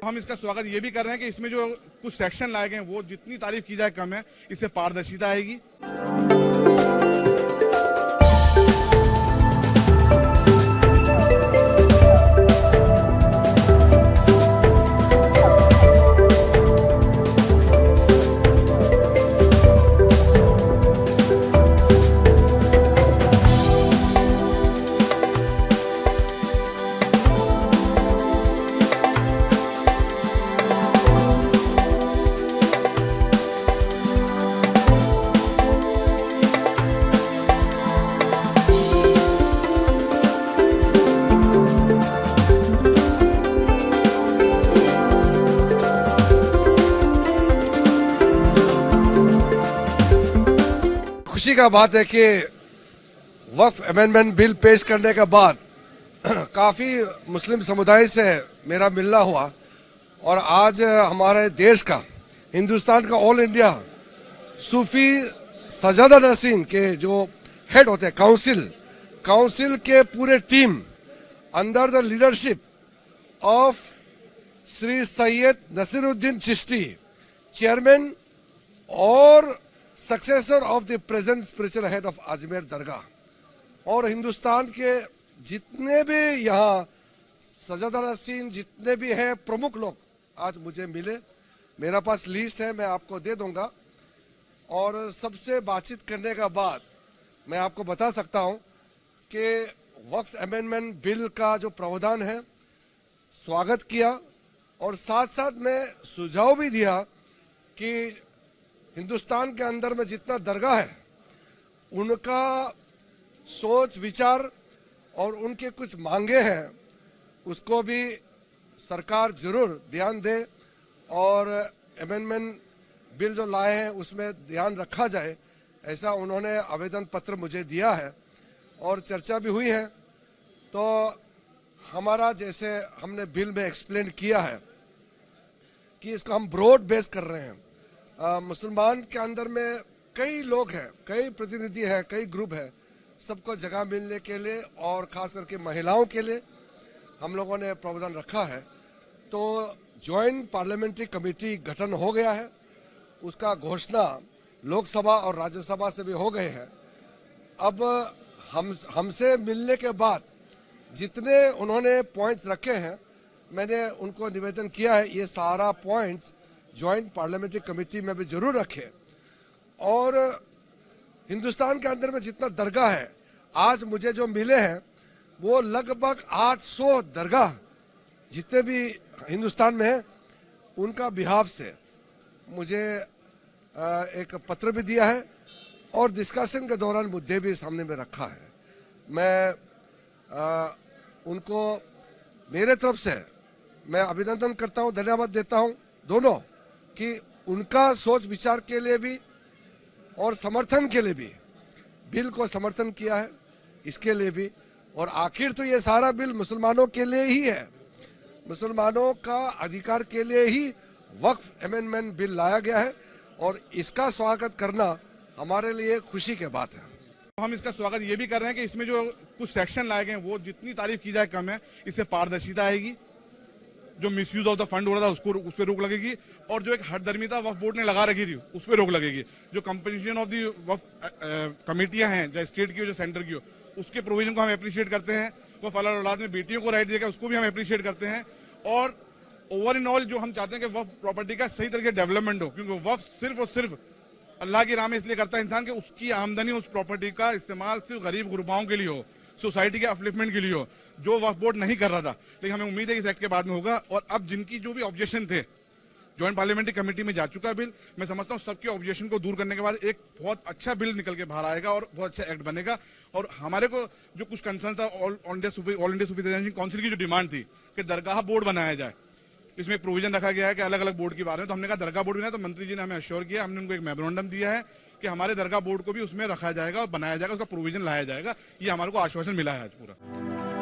हम इसका स्वागत ये भी कर रहे हैं कि इसमें जो कुछ सेक्शन लाए गए हैं वो जितनी तारीफ की जाए कम है। इससे पारदर्शिता आएगी। खुशी का बात है कि वक्फ अमेंडमेंट बिल पेश करने के बाद काफ़ी मुस्लिम समुदाय से मेरा मिलना हुआ और आज हमारे देश का, हिंदुस्तान का ऑल इंडिया सूफी सजादा नसीन के जो हेड होते हैं काउंसिल के पूरे team under the leadership of Shri Syed Naseeruddin Chishti, chairman और successor of the present spiritual head of Ajmer dargah, और हिंदुस्तान के जितने भी यहाँ सजादा नसीन जितने भी हैं प्रमुख लोग आज मुझे मिले। मेरा पास लिस्ट है, मैं आपको दे दूंगा। और सबसे बातचीत करने के बाद मैं आपको बता सकता हूँ कि वक्फ अमेंडमेंट बिल का जो प्रावधान है स्वागत किया, और साथ साथ मैं सुझाव भी दिया कि हिंदुस्तान के अंदर में जितना दरगाह है उनका सोच विचार और उनके कुछ मांगे हैं उसको भी सरकार जरूर ध्यान दे, और अमेंडमेंट बिल जो लाए हैं उसमें ध्यान रखा जाए, ऐसा उन्होंने आवेदन पत्र मुझे दिया है और चर्चा भी हुई है। तो हमारा जैसे हमने बिल में एक्सप्लेन किया है कि इसको हम ब्रॉड बेस कर रहे हैं। मुसलमान के अंदर में कई लोग हैं, कई प्रतिनिधि हैं, कई ग्रुप हैं, सबको जगह मिलने के लिए और खास करके महिलाओं के लिए हम लोगों ने प्रावधान रखा है। तो जॉइंट पार्लियामेंट्री कमेटी गठन हो गया है, उसका घोषणा लोकसभा और राज्यसभा से भी हो गए हैं। अब हमसे मिलने के बाद जितने उन्होंने पॉइंट्स रखे हैं मैंने उनको निवेदन किया है ये सारा पॉइंट्स जॉइंट पार्लियामेंट्री कमेटी में भी जरूर रखे। और हिंदुस्तान के अंदर में जितना दरगाह है आज मुझे जो मिले हैं वो लगभग 800 दरगाह जितने भी हिंदुस्तान में हैं उनका बिहाफ से मुझे एक पत्र भी दिया है और डिस्कशन के दौरान मुद्दे भी सामने में रखा है। मैं उनको मेरे तरफ से मैं अभिनंदन करता हूं, धन्यवाद देता हूं दोनों कि उनका सोच विचार के लिए भी और समर्थन के लिए भी बिल को समर्थन किया है, इसके लिए भी। और आखिर तो ये सारा बिल मुसलमानों के लिए ही है, मुसलमानों का अधिकार के लिए ही वक्फ अमेंडमेंट बिल लाया गया है और इसका स्वागत करना हमारे लिए खुशी की बात है। हम इसका स्वागत ये भी कर रहे हैं कि इसमें जो कुछ सेक्शन लाए गए हैं वो जितनी तारीफ की जाए कम है। इससे पारदर्शिता आएगी, जो मिसयूज ऑफ द फंड हो रहा था उसको उस पर रोक लगेगी, और जो एक हरदर्मिता वक्फ बोर्ड ने लगा रखी थी उस पर रोक लगेगी। जो कंपोजिशन ऑफ दी वक्फ कमेटियां हैं, जो स्टेट की हो जो सेंटर की हो, उसके प्रोविजन को हम अप्रिशिएट करते हैं। वो फलाल औलाद में बेटियों को राइट दिया गया उसको भी हम अप्रिशिएट करते हैं। और ओवर इन ऑल जो हम चाहते हैं कि वक्फ प्रॉपर्टी का सही तरीके डेवलपमेंट हो, क्योंकि वक्फ सिर्फ और सिर्फ अल्लाह की राह में इसलिए करता है इंसान कि उसकी आमदनी उस प्रॉपर्टी का इस्तेमाल सिर्फ गरीब गुरबाओं के लिए हो, सोसाइटी के अपलिफ्टमेंट के लिए हो, जो वक्फ बोर्ड नहीं कर रहा था। लेकिन हमें उम्मीद है कि इस एक्ट के बाद में होगा। और अब जिनकी जो भी ऑब्जेक्शन थे जॉइंट पार्लियामेंट्री कमेटी में जा चुका बिल, मैं समझता हूँ सबके ऑब्जेक्शन को दूर करने के बाद एक बहुत अच्छा बिल निकल के बाहर आएगा और बहुत अच्छा एक्ट बनेगा। और हमारे को जो कुछ कंसर्न था ऑल इंडिया सूफी काउंसिल की जो डिमांड थी कि दरगाह बोर्ड बनाया जाए, इसमें प्रोविजन रखा गया है कि अलग अलग बोर्ड के बारे में। तो हमने कहा दरगाह बोर्ड भी नहीं, तो मंत्री जी ने हमें अश्योर किया, हमने उनको एक मेमोरेंडम दिया है कि हमारे दरगाह बोर्ड को भी उसमें रखा जाएगा और बनाया जाएगा, उसका प्रोविजन लाया जाएगा। ये हमारे को आश्वासन मिला है आज पूरा।